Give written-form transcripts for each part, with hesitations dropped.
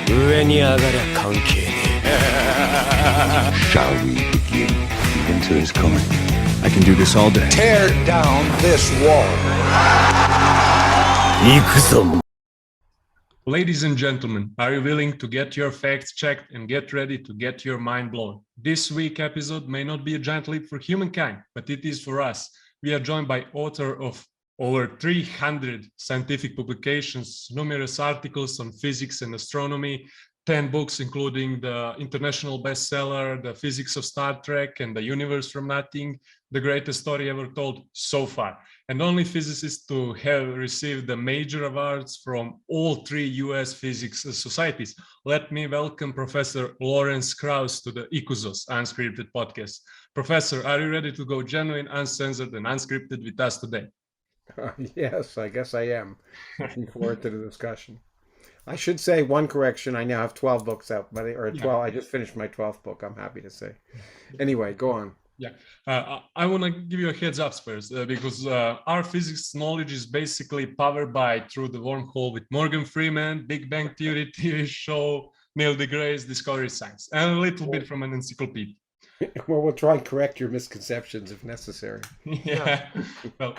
上に上がりゃ関係ねえ Shall we begin? The winter is coming. I can do this all day. Tear down this wall. 行くぞ Ladies and gentlemen, are you willing to get your facts checked and get ready to get your mind blown? This week's episode may not be a giant leap for humankind, but it is for us. We are joined by author of over 300 scientific publications, numerous articles on physics and astronomy, 10 books including the international bestseller, The Physics of Star Trek and The Universe from Nothing, the greatest story ever told so far, and only physicist to have received the major awards from all three US physics societies. Let me welcome Professor Lawrence Krauss to the ikuzosunscripted podcast. Professor, are you ready to go genuine, uncensored, and unscripted with us today? Yes, I guess I am. Looking forward to the discussion. I should say one correction. I now have 12 books out, or 12. I just finished my 12th book, I'm happy to say. Anyway, go on. Yeah, I want to give you a heads up first because our physics knowledge is basically powered by Through the Wormhole with Morgan Freeman, Big Bang Theory TV show, Neil deGrasse, Discovery Science, and a little bit from an encyclopedia. Well, we'll try and correct your misconceptions if necessary. Yeah. Well,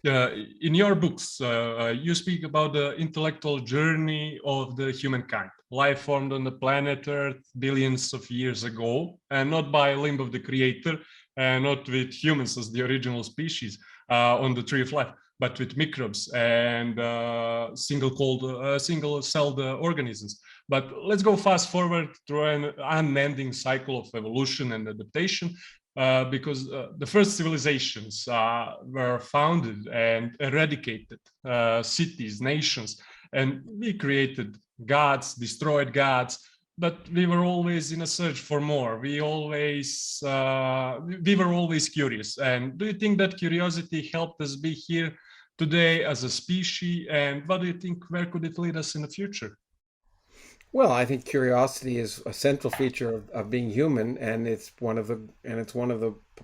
in your books, you speak about the intellectual journey of the humankind. Life formed on the planet Earth billions of years ago, and not by a limb of the creator, and not with humans as the original species on the tree of life, but with microbes and single-celled organisms. But let's go fast forward through an unending cycle of evolution and adaptation. Because the first civilizations were founded and eradicated cities, nations, and we created gods, destroyed gods, but we were always in a search for more. We were always curious. And do you think that curiosity helped us be here today as a species? And what do you think, where could it lead us in the future? Well, I think curiosity is a central feature of being human, and it's one of the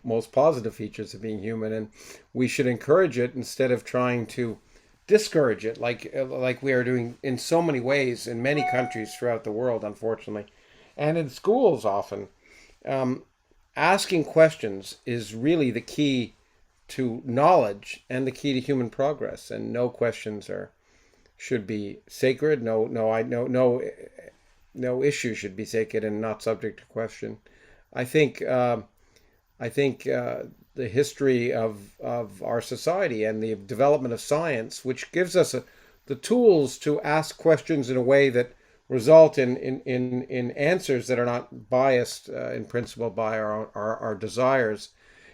most positive features of being human, and we should encourage it instead of trying to discourage it, like we are doing in so many ways in many countries throughout the world, unfortunately, and in schools often. Asking questions is really the key to knowledge and the key to human progress, and no questions should be sacred. No issue should be sacred and not subject to question. I think the history of our society and the development of science, which gives us the tools to ask questions in a way that result in answers that are not biased in principle by our desires,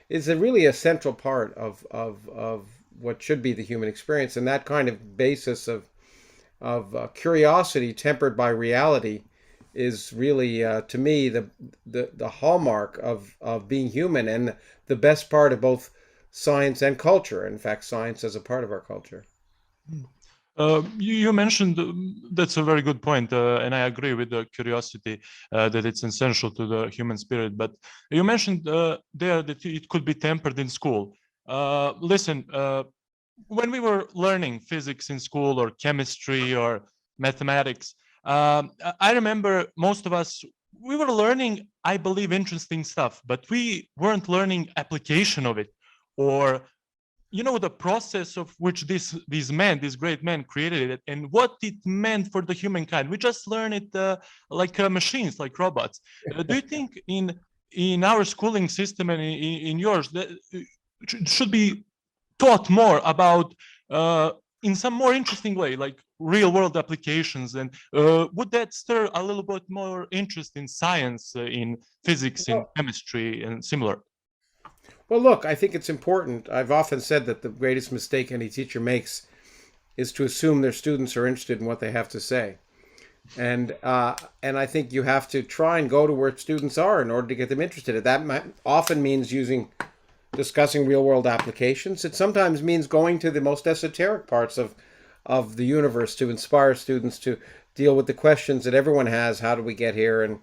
is really a central part of what should be the human experience. And that kind of basis of curiosity tempered by reality is really, to me, the hallmark of being human and the best part of both science and culture. In fact, science is a part of our culture. You mentioned that's a very good point, and I agree with the curiosity that it's essential to the human spirit. But you mentioned there that it could be tempered in school. Listen, when we were learning physics in school or chemistry or mathematics, I remember most of us, we were learning, I believe, interesting stuff, but we weren't learning application of it, or the process of which these great men created it and what it meant for the humankind. We just learn it like machines, like robots. Do you think in our schooling system and in yours that should be taught more about in some more interesting way, like real world applications, and would that stir a little bit more interest in science, in physics, in chemistry, and similar? Well, look, I think it's important. I've often said that the greatest mistake any teacher makes is to assume their students are interested in what they have to say. And I think you have to try and go to where students are in order to get them interested. That often means discussing real-world applications. It sometimes means going to the most esoteric parts of the universe to inspire students to deal with the questions that everyone has. How do we get here? And,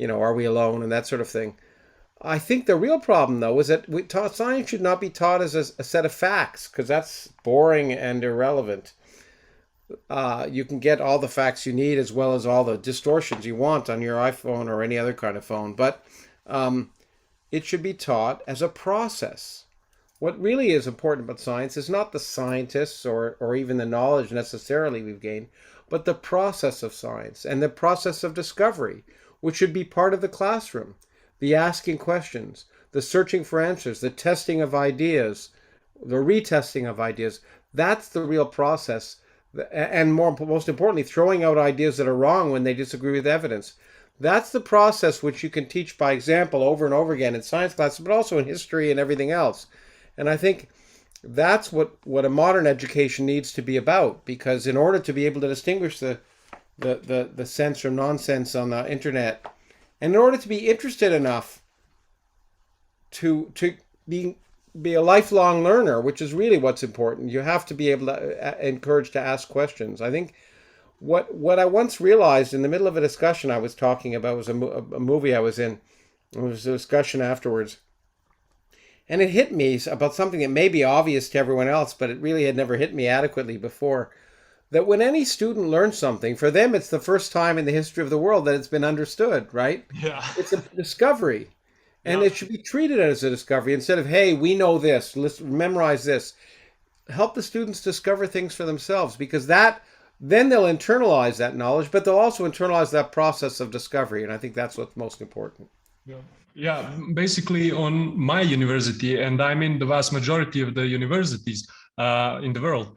are we alone? And that sort of thing. I think the real problem, though, is that science should not be taught as a set of facts, because that's boring and irrelevant. you can get all the facts you need as well as all the distortions you want on your iPhone or any other kind of phone. But it should be taught as a process. What really is important about science is not the scientists or even the knowledge necessarily we've gained, but the process of science and the process of discovery, which should be part of the classroom. The asking questions, the searching for answers, the testing of ideas, the retesting of ideas. That's the real process. And most importantly, throwing out ideas that are wrong when they disagree with evidence. That's the process which you can teach by example over and over again in science classes, but also in history and everything else. And I think that's what a modern education needs to be about, because in order to be able to distinguish the sense from nonsense on the internet, and in order to be interested enough to be a lifelong learner, which is really what's important, you have to be able to encourage to ask questions. I think what I once realized in the middle of a discussion I was talking about was a movie I was in. There was a discussion afterwards. And it hit me about something that may be obvious to everyone else, but it really had never hit me adequately before. That when any student learns something, for them it's the first time in the history of the world that it's been understood, right? Yeah. It's a discovery. And it should be treated as a discovery instead of, hey, we know this, let's memorize this. Help the students discover things for themselves, because then they'll internalize that knowledge, but they'll also internalize that process of discovery. And I think that's what's most important. Yeah, basically on my university, and I mean the vast majority of the universities in the world,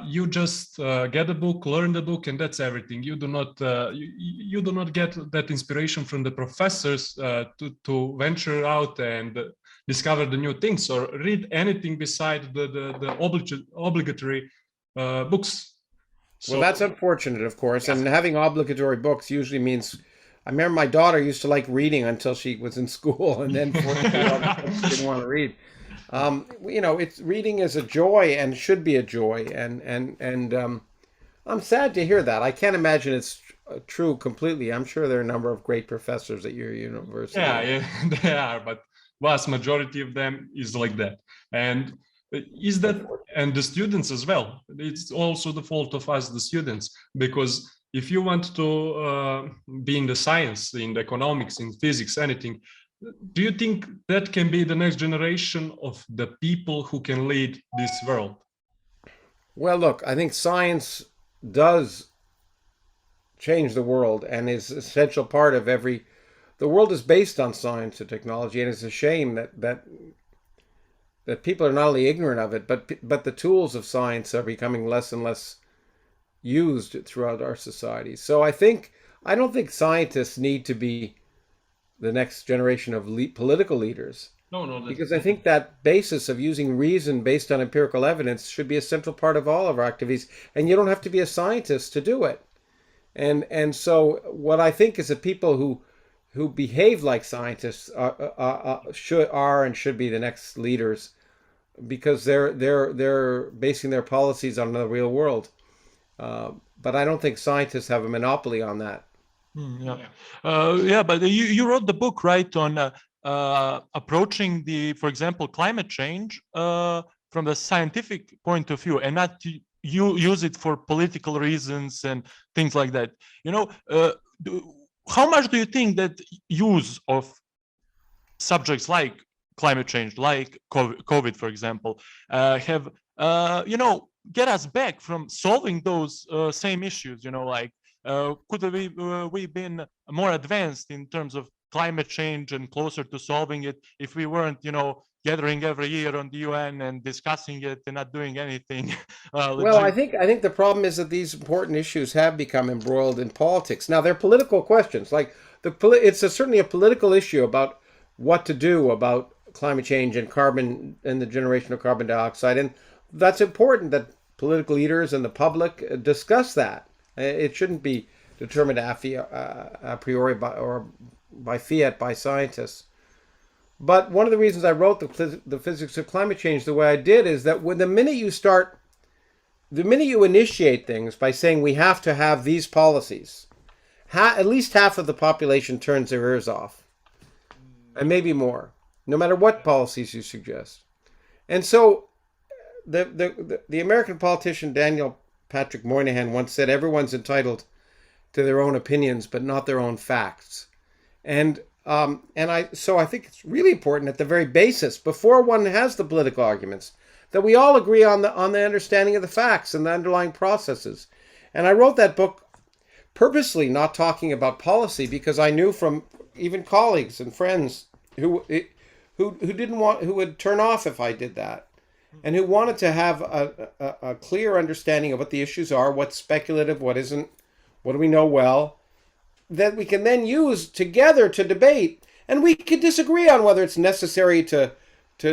you just get a book, learn the book, and that's everything. You do not you do not get that inspiration from the professors to venture out and discover the new things or read anything beside the obligatory books. Well, that's unfortunate, of course, and having obligatory books usually means. I remember my daughter used to like reading until she was in school, and then she didn't want to read. It's reading is a joy and should be a joy, and I'm sad to hear that. I can't imagine it's true completely. I'm sure there are a number of great professors at your university. Yeah, they are, but vast majority of them is like that, and and the students as well. It's also the fault of us, the students, because if you want to be in the science, in the economics, in physics, anything, do you think that can be the next generation of the people who can lead this world? Well, look, I think science does change the world and is an essential part of the world is based on science and technology, and it's a shame that people are not only ignorant of it, but the tools of science are becoming less and less used throughout our society. So I don't think scientists need to be the next generation of political leaders. No, because I think that basis of using reason based on empirical evidence should be a central part of all of our activities, and you don't have to be a scientist to do it. And so what I think is that people who behave like scientists are and should be the next leaders, because they're basing their policies on the real world. But I don't think scientists have a monopoly on that. But you wrote the book, right, on approaching for example, climate change from the scientific point of view, and not you use it for political reasons and things like that. How much do you think that use of subjects like climate change, like COVID, for example, have get us back from solving those same issues? Could we been more advanced in terms of climate change and closer to solving it if we weren't, gathering every year on the UN and discussing it and not doing anything? Well, I think the problem is that these important issues have become embroiled in politics. Now, they're political questions. Like it's certainly a political issue about what to do about climate change and carbon and the generation of carbon dioxide, and that's important that political leaders and the public discuss that. It shouldn't be determined a priori by fiat by scientists. But one of the reasons I wrote the physics of climate change the way I did is that the minute you initiate things by saying we have to have these policies, at least half of the population turns their ears off, and maybe more, no matter what policies you suggest. And so the American politician Daniel Patrick Moynihan once said, everyone's entitled to their own opinions, but not their own facts. So I think it's really important at the very basis, before one has the political arguments, that we all agree on the understanding of the facts and the underlying processes. And I wrote that book purposely not talking about policy, because I knew from even colleagues and friends who would turn off if I did that, and who wanted to have a clear understanding of what the issues are, what's speculative, what isn't, what do we know well, that we can then use together to debate. And we could disagree on whether it's necessary to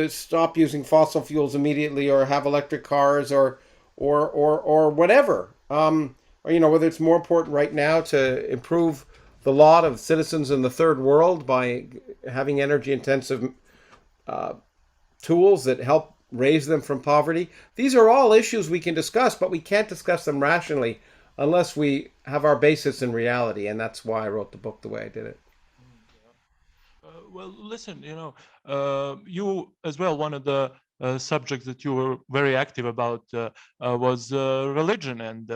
stop using fossil fuels immediately, or have electric cars, or whatever. Or, whether it's more important right now to improve the lot of citizens in the third world by having energy-intensive tools that help raise them from poverty. These are all issues we can discuss, but we can't discuss them rationally unless we have our basis in reality. And that's why I wrote the book the way I did it. Well, listen, you as well, one of the subjects that you were very active about was religion, and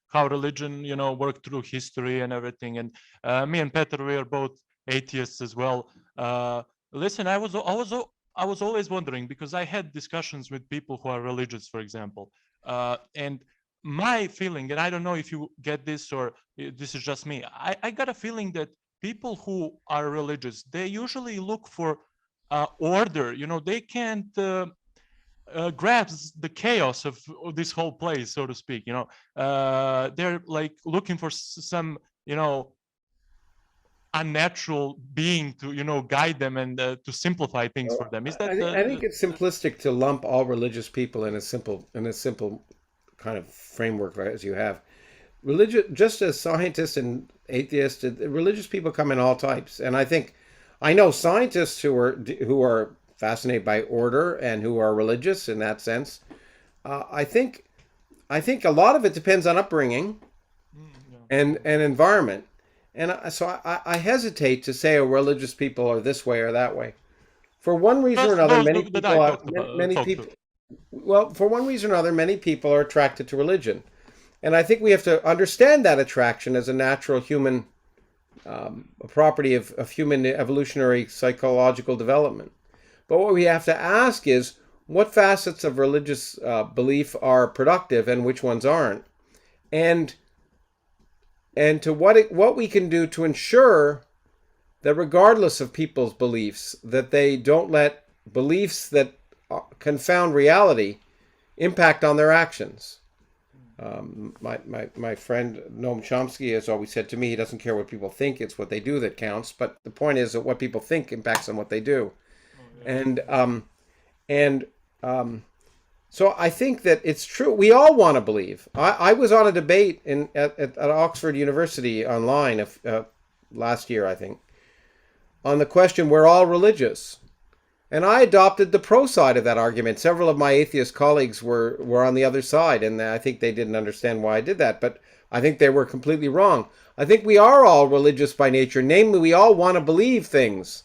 how religion, worked through history and everything. And me and Peter, we are both atheists as well. Listen, I was always wondering, because I had discussions with people who are religious, for example, and my feeling, and I don't know if you get this or this is just me, I got a feeling that people who are religious, they usually look for order. They can't grasp the chaos of this whole place, so to speak. They're like looking for some, unnatural being to, guide them and to simplify things for them. Is that? I think it's simplistic to lump all religious people in a simple kind of framework, right, as you have. Just as scientists and atheists, religious people come in all types. And I know scientists who are fascinated by order and who are religious in that sense. I think a lot of it depends on upbringing and environment. And so I hesitate to say, religious people are this way or that way. For one reason or another, many people are attracted to religion. And I think we have to understand that attraction as a natural human a property of human evolutionary psychological development. But what we have to ask is, what facets of religious belief are productive and which ones aren't? And to what we can do to ensure that regardless of people's beliefs, that they don't let beliefs that confound reality impact on their actions. My friend Noam Chomsky has always said to me, he doesn't care what people think, it's what they do that counts. But the point is that what people think impacts on what they do. So I think that it's true. We all want to believe. I was on a debate at Oxford University online last year, I think, on the question, we're all religious. And I adopted the pro side of that argument. Several of my atheist colleagues were on the other side, and I think they didn't understand why I did that, but I think they were completely wrong. I think we are all religious by nature. Namely, we all want to believe things.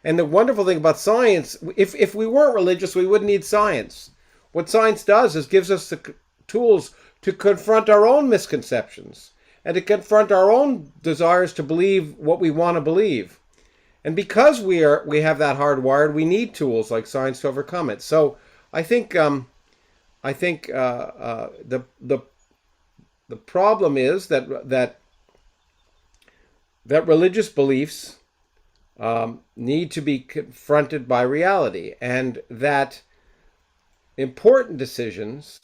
And the wonderful thing about science, if we weren't religious, we wouldn't need science. What science does is gives us the tools to confront our own misconceptions and to confront our own desires to believe what we want to believe. And because we have that hardwired, we need tools like science to overcome it. So I think the problem is that religious beliefs need to be confronted by reality, and that important decisions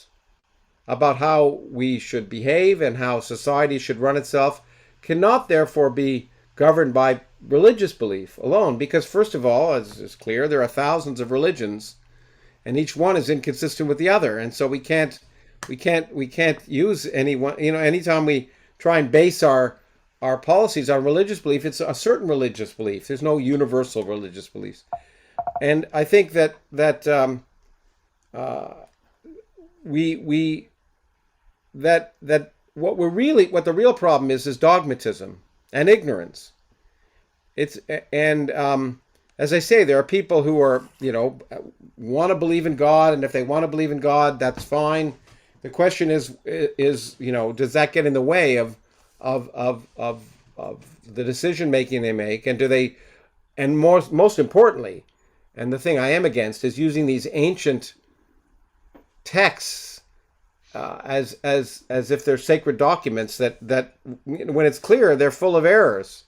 about how we should behave and how society should run itself cannot therefore be governed by religious belief alone, because first of all, as is clear, there are thousands of religions and each one is inconsistent with the other, and so we can't use any one. Anytime we try and base our policies on religious belief, it's a certain religious belief. There's no universal religious beliefs. And I think that what the real problem is dogmatism and ignorance. As I say, there are people who are, want to believe in God, and if they want to believe in God, that's fine. The question is does that get in the way of the decision making they make, and do they, and most importantly, and the thing I am against is using these ancient texts as if they're sacred documents that when it's clear they're full of errors,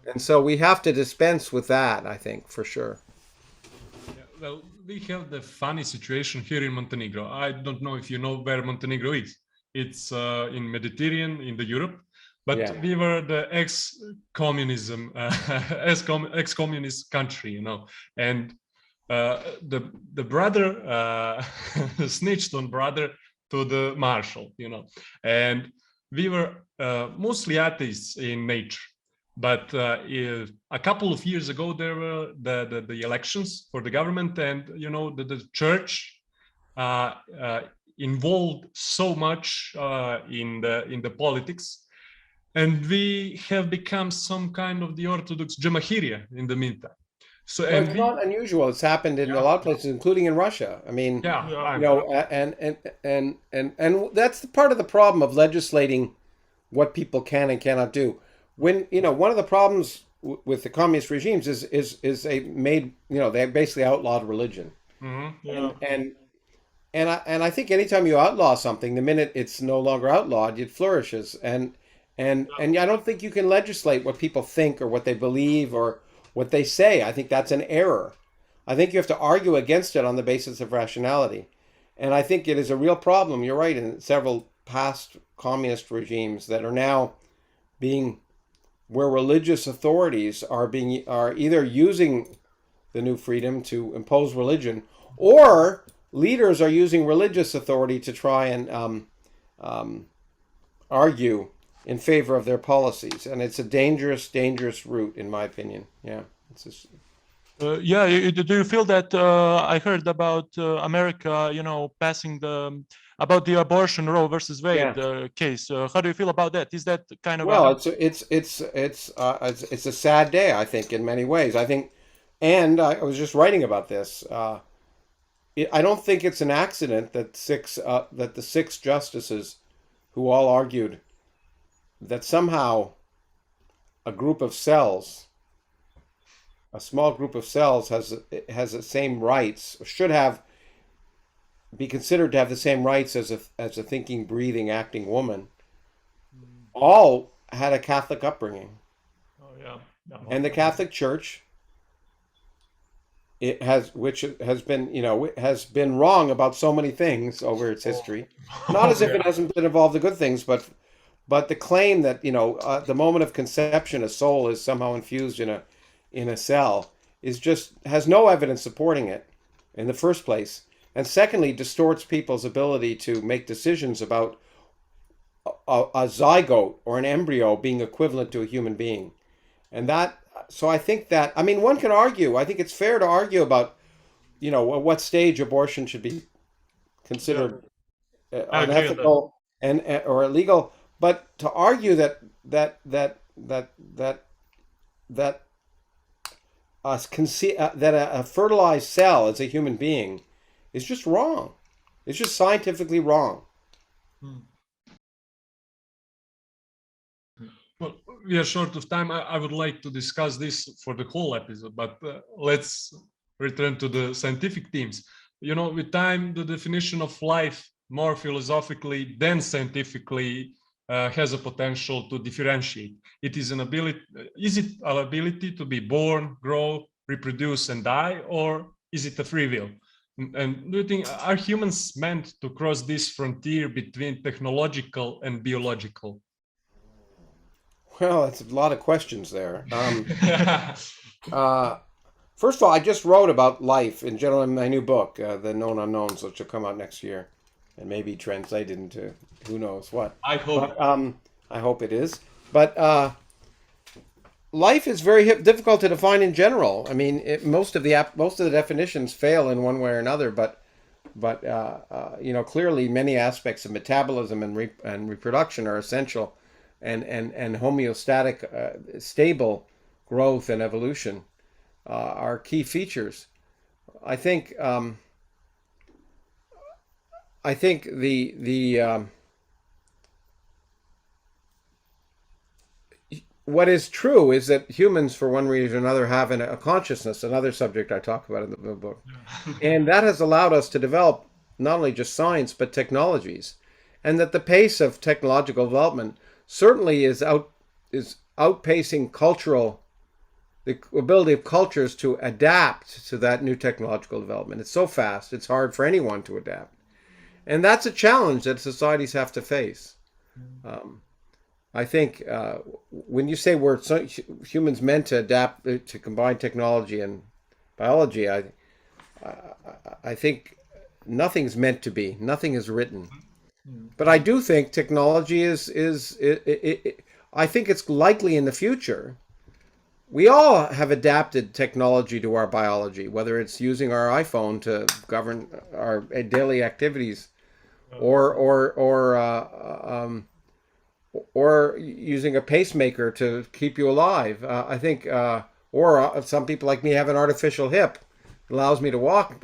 and so we have to dispense with that. I think for sure. Yeah, well, we have the funny situation here in Montenegro. I don't know if you know where Montenegro is. It's in Mediterranean, in the Europe, but Yeah. we were the ex-communism, ex-communist country, and the brother snitched on brother to the marshal, and we were mostly atheists in nature. But a couple of years ago, there were the elections for the government, and the church involved so much in the politics, and we have become some kind of the Orthodox Jamahiria in the meantime. So Well, it's not unusual. It's happened in a lot of places, including in Russia. I mean, and that's the part of the problem of legislating what people can and cannot do. When one of the problems with the communist regimes is they made they basically outlawed religion. And I think anytime you outlaw something, the minute it's no longer outlawed, it flourishes. And I don't think you can legislate what people think or what they believe or what they say. I think that's an error. I think you have to argue against it on the basis of rationality. And I think it is a real problem. You're right, in several past communist regimes that are now being, where religious authorities are either using the new freedom to impose religion, or leaders are using religious authority to try and argue in favor of their policies, and it's a dangerous route, in my opinion. Yeah, it's just... do you feel that I heard about America, passing about the abortion Roe versus Wade case? How do you feel about that? Is that kind of it's a sad day, I think, in many ways. I think, and I was just writing about this. I don't think it's an accident that the six justices who all argued that somehow a group of cells, a small group of cells, has the same rights, or should be considered to have the same rights as a thinking, breathing, acting woman, all had a Catholic upbringing. And the Catholic Church, which has been wrong about so many things over its history. Not as if it hasn't been involved in good things, but the claim that the moment of conception, a soul is somehow infused in a cell has no evidence supporting it in the first place, and secondly distorts people's ability to make decisions about a zygote or an embryo being equivalent to a human being. And so I think that, one can argue, I think it's fair to argue about what stage abortion should be considered unethical or illegal. But to argue that a fertilized cell is a human being is just wrong. It's just scientifically wrong. Well, we are short of time. I would like to discuss this for the whole episode, but let's return to the scientific themes. With time, the definition of life, more philosophically than scientifically, has a potential to differentiate. Is it an ability to be born, grow, reproduce, and die, or is it a free will? And do you think, are humans meant to cross this frontier between technological and biological? Well, that's a lot of questions there. First of all, I just wrote about life in general in my new book, The Known Unknowns, which will come out next year and maybe translated into who knows what. I hope. I hope it is. But life is very difficult to define in general. Most of the definitions fail in one way or another. But clearly many aspects of metabolism and reproduction are essential, and homeostatic, stable growth and evolution are key features. I think I think what is true is that humans, for one reason or another, have a consciousness, another subject I talk about in the book. And that has allowed us to develop not only just science, but technologies. And that the pace of technological development certainly is outpacing the ability of cultures to adapt to that new technological development. It's so fast, it's hard for anyone to adapt. And that's a challenge that societies have to face. I think when you say humans meant to adapt to combine technology and biology, I think nothing's meant to be. Nothing is written. But I do think technology I think it's likely in the future. We all have adapted technology to our biology, whether it's using our iPhone to govern our daily activities, or using a pacemaker to keep you alive. I think, or some people like me have an artificial hip, it allows me to walk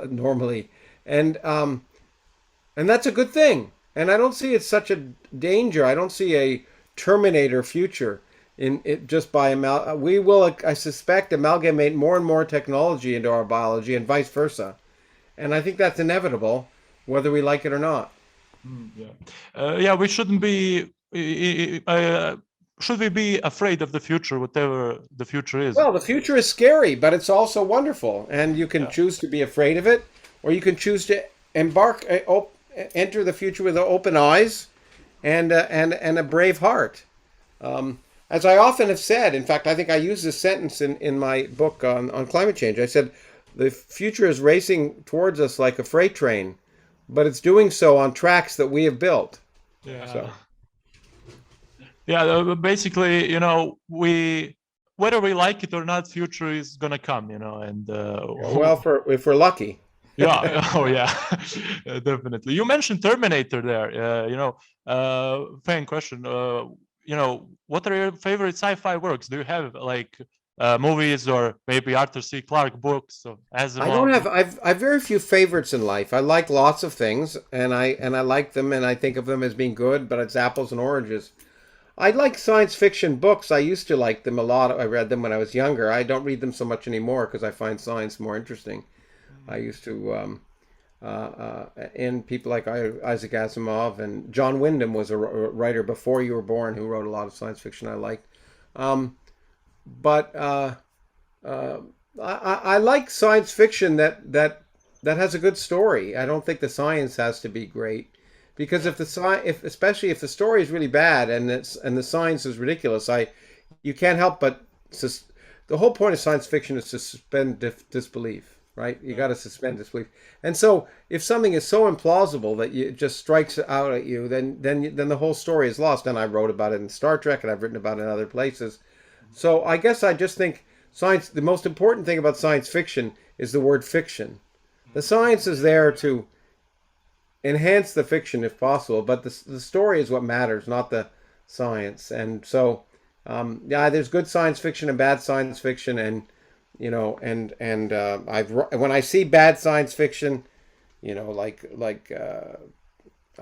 normally, and that's a good thing. And I don't see it such a danger. I don't see a Terminator future in it just by we will, I suspect, amalgamate more and more technology into our biology and vice versa, and I think that's inevitable, whether we like it or not. Yeah, we shouldn't be. Should we be afraid of the future, whatever the future is? Well, the future is scary, but it's also wonderful, and you can choose to be afraid of it, or you can choose to enter the future with open eyes and a brave heart. As I often have said, in fact, I think I used this sentence in my book on climate change. I said, the future is racing towards us like a freight train, but it's doing so on tracks that we have built. Yeah, basically, whether we like it or not, future is gonna come, and well, if we're lucky. Yeah. Oh, yeah. Definitely. You mentioned Terminator there. Fan question. What are your favorite sci-fi works? Do you have movies or maybe Arthur C. Clarke books? I don't have. I've very few favorites in life. I like lots of things, and I like them, and I think of them as being good. But it's apples and oranges. I like science fiction books. I used to like them a lot. I read them when I was younger. I don't read them so much anymore because I find science more interesting. I used to, and people like Isaac Asimov and John Wyndham was a writer before you were born who wrote a lot of science fiction I liked. But I like science fiction that has a good story. I don't think the science has to be great, because especially if the story is really bad and the science is ridiculous, you can't help but the whole point of science fiction is to suspend disbelief. Right, you got to suspend disbelief, and so if something is so implausible that it just strikes out at you, then the whole story is lost. And I wrote about it in Star Trek, and I've written about it in other places. So I guess I just think science. The most important thing about science fiction is the word fiction. The science is there to enhance the fiction if possible, but the story is what matters, not the science. And so, there's good science fiction and bad science fiction, and when I see bad science fiction, I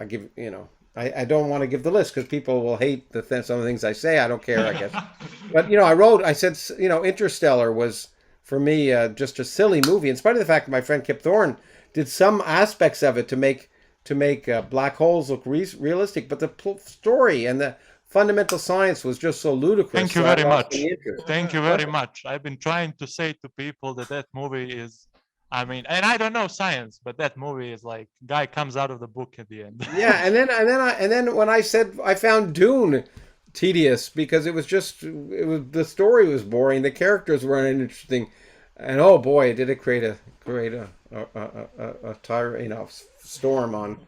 give, I don't want to give the list because people will hate some of the things I say. I don't care, I guess. But I said, Interstellar was for me just a silly movie, in spite of the fact that my friend Kip Thorne did some aspects of it to make black holes look realistic, but the story and the fundamental science was just so ludicrous. Thank you very much. Thank you very much. I've been trying to say to people that movie is, and I don't know science, but that movie is like guy comes out of the book at the end. Yeah, and then when I said I found Dune tedious because the story was boring, the characters weren't interesting, and oh boy, did it create a storm on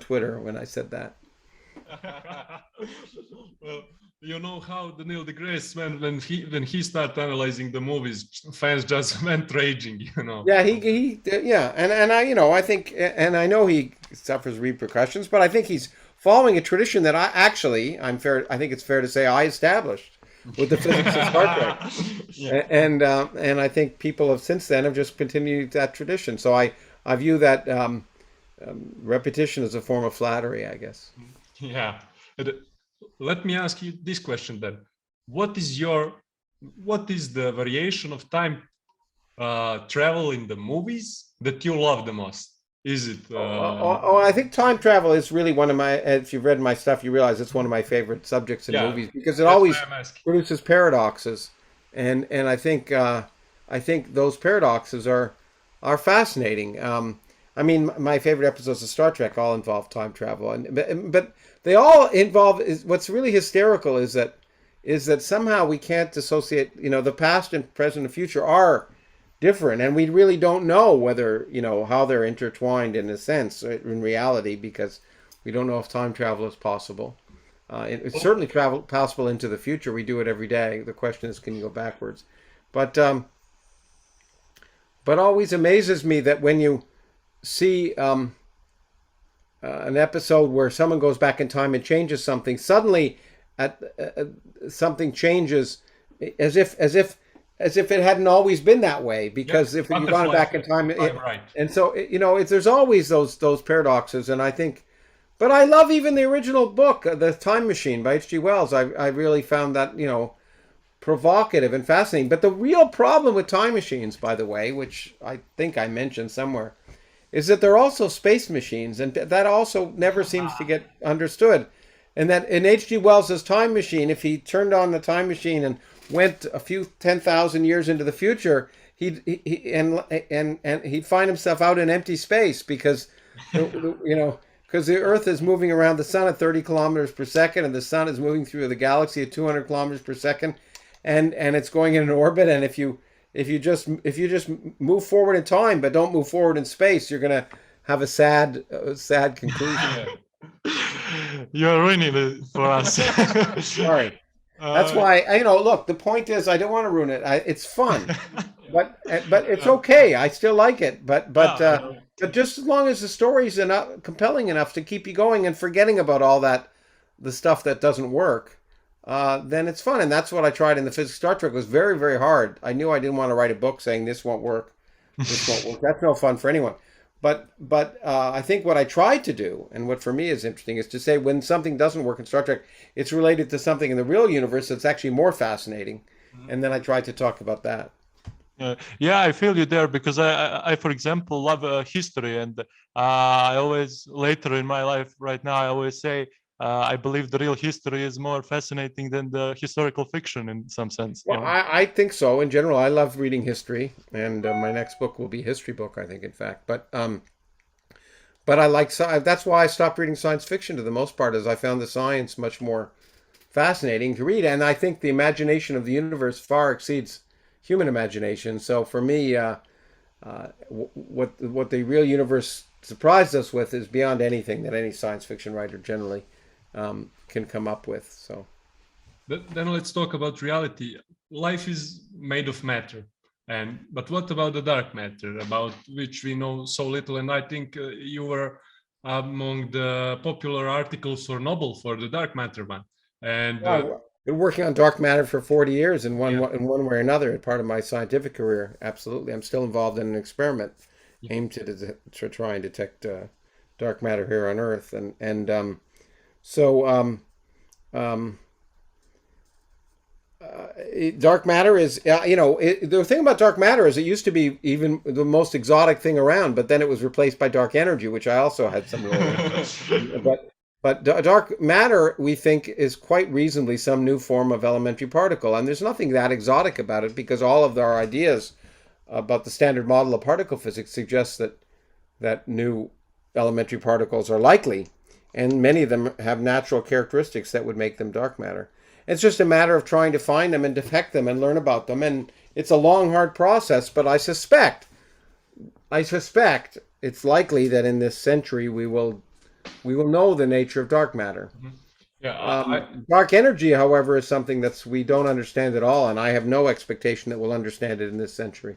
Twitter when I said that. Well, you know how the Neil deGrasse man, when he started analyzing the movies, fans just went raging, Yeah, I think, and I know he suffers repercussions, but I think he's following a tradition that I think it's fair to say I established with the physics of Star Trek. Yeah. And I think people have since then have just continued that tradition. So I view that repetition is a form of flattery, I guess. Yeah. Let me ask you this question then. What is the variation of time travel in the movies that you love the most? Is it? I think time travel is really one of my. If you've read my stuff, you realize it's one of my favorite subjects in movies because it always produces paradoxes, and I think those paradoxes are fascinating. I mean, my favorite episodes of Star Trek all involve time travel, but they all involve. What's really hysterical is that somehow we can't dissociate. The past and present and future are different, and we really don't know whether how they're intertwined in a sense in reality, because we don't know if time travel is possible. It's certainly possible into the future. We do it every day. The question is, can you go backwards? But always amazes me that when you see an episode where someone goes back in time and changes something, suddenly something changes as if it hadn't always been that way, because if you've gone back in time, and so there's always those paradoxes. And I think, but I love even the original book, The Time Machine by H.G. Wells. I really found that provocative and fascinating. But the real problem with time machines, by the way, which I think I mentioned somewhere, is that they're also space machines, and that also never seems to get understood. And that in H.G. Wells's Time Machine, if he turned on the time machine and went a few 10,000 years into the future, he'd find himself out in empty space because because the Earth is moving around the sun at 30 kilometers per second, and the sun is moving through the galaxy at 200 kilometers per second, and it's going in an orbit. And if you just move forward in time but don't move forward in space, you're going to have a sad conclusion. You're ruining it for us. Sorry. That's why look, the point is, I don't want to ruin it. It's fun, but it's okay. I still like it. But just as long as the story's compelling enough to keep you going and forgetting about all the stuff that doesn't work, then it's fun. And that's what I tried in the physics Star Trek. It was very, very hard. I knew I didn't want to write a book saying this won't work, this won't work. That's no fun for anyone. But I think what I tried to do, and what for me is interesting, is to say when something doesn't work in Star Trek, it's related to something in the real universe that's actually more fascinating. And then I tried to talk about that. Yeah, I feel you there, because I for example, love history. And I always, later in my life right now, I always say, I believe the real history is more fascinating than the historical fiction in some sense. Well, I think so. In general, I love reading history, and my next book will be a history book, I think, in fact. But I like that's why I stopped reading science fiction to the most part, as I found the science much more fascinating to read, and I think the imagination of the universe far exceeds human imagination. So for me, what the real universe surprised us with is beyond anything that any science fiction writer generally can come up with. So then let's talk about reality. Life is made of matter, but what about the dark matter, about which we know so little? And I think you were among the popular articles for Nobel for the dark matter one. And I've been working on dark matter for 40 years in one way or another, part of my scientific career. Absolutely, I'm still involved in an experiment aimed to try and detect dark matter here on Earth, dark matter is, the thing about dark matter is it used to be even the most exotic thing around, but then it was replaced by dark energy, which I also had some role in. But dark matter, we think, is quite reasonably some new form of elementary particle, and there's nothing that exotic about it, because all of our ideas about the standard model of particle physics suggests that new elementary particles are likely, and many of them have natural characteristics that would make them dark matter. It's just a matter of trying to find them and detect them and learn about them, and it's a long, hard process. But I suspect it's likely that in this century we will know the nature of dark matter. Dark energy, however, is something that we don't understand at all, and I have no expectation that we'll understand it in this century.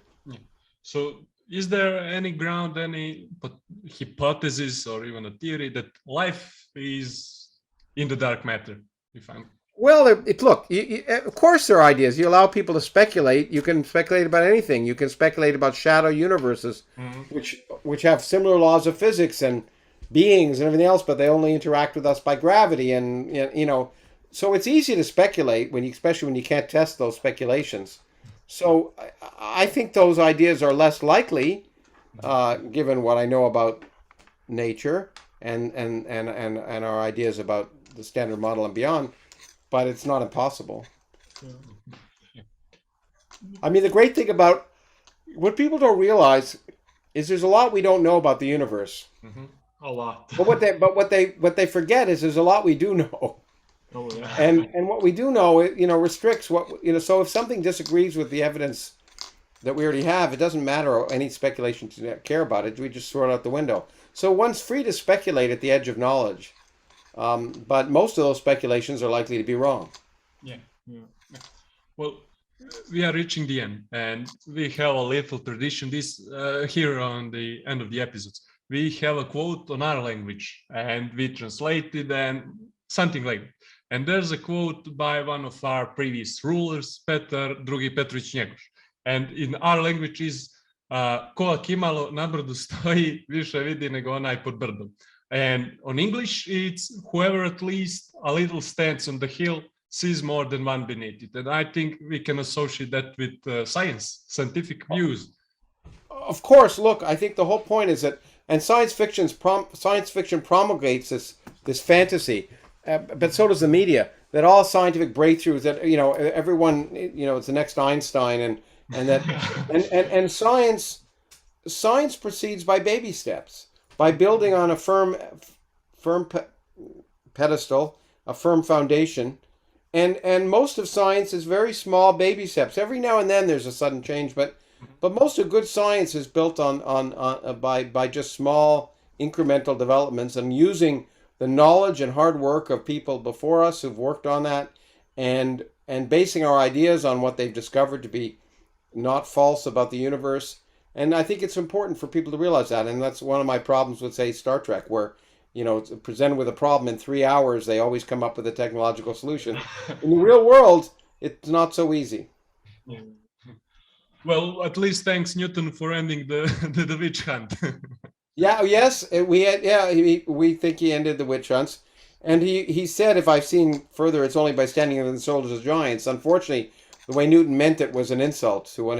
So is there any ground, any hypothesis or even a theory that life is in the dark matter? Well, look, of course there are ideas. You allow people to speculate. You can speculate about anything. You can speculate about shadow universes, which have similar laws of physics, and beings and everything else, but they only interact with us by gravity, and so it's easy to speculate especially when you can't test those speculations. So I think those ideas are less likely, given what I know about nature and our ideas about the Standard Model and beyond, but it's not impossible. I mean, the great thing about what people don't realize is there's a lot we don't know about the universe. A lot. But what they forget is there's a lot we do know. Oh, yeah. And what we do know, restricts what, so if something disagrees with the evidence that we already have, it doesn't matter any speculation to care about it. We just throw it out the window. So one's free to speculate at the edge of knowledge. But most of those speculations are likely to be wrong. Yeah. Well, we are reaching the end, and we have a little tradition here on the end of the episodes. We have a quote on our language, and we translate it and something like that. And there's a quote by one of our previous rulers, Petar II Petrović Njegoš. And in our language is ko kimalo na brdu stoji, više vidi nego onaj pod brdom. And on English, it's whoever at least a little stands on the hill sees more than one beneath it. And I think we can associate that with scientific views. Of course, look, I think the whole point is that, and science fiction promulgates this fantasy, but so does the media, that all scientific breakthroughs, that everyone, it's the next Einstein, and that and science proceeds by baby steps, by building on a firm pedestal, a firm foundation, and most of science is very small baby steps. Every now and then there's a sudden change, but most of good science is built by just small incremental developments, and using the knowledge and hard work of people before us who've worked on that, and basing our ideas on what they've discovered to be not false about the universe. And I think it's important for people to realize that. And that's one of my problems with, say, Star Trek, where, it's presented with a problem in 3 hours, they always come up with a technological solution. In the real world, it's not so easy. Yeah. Well, at least thanks Newton for ending the witch hunt. We think he ended the witch hunts. And he said, if I've seen further, it's only by standing on the shoulders of giants. Unfortunately, the way Newton meant it was an insult to one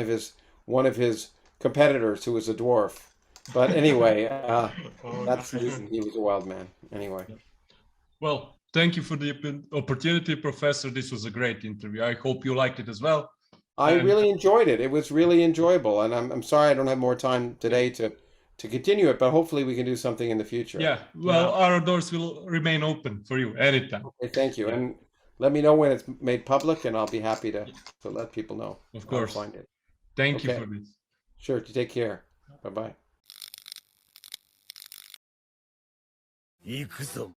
of his competitors, who was a dwarf. But anyway, that's Newton. He was a wild man. Anyway. Well, thank you for the opportunity, Professor. This was a great interview. I hope you liked it as well. I really enjoyed it. It was really enjoyable. And I'm sorry I don't have more time today to continue it, but hopefully we can do something in the future. Yeah, well, our doors will remain open for you anytime. Okay, thank you. And let me know when it's made public, and I'll be happy to let people know. Of course. Find it. Thank you for this. Sure. Take care. Bye-bye. 行くぞ。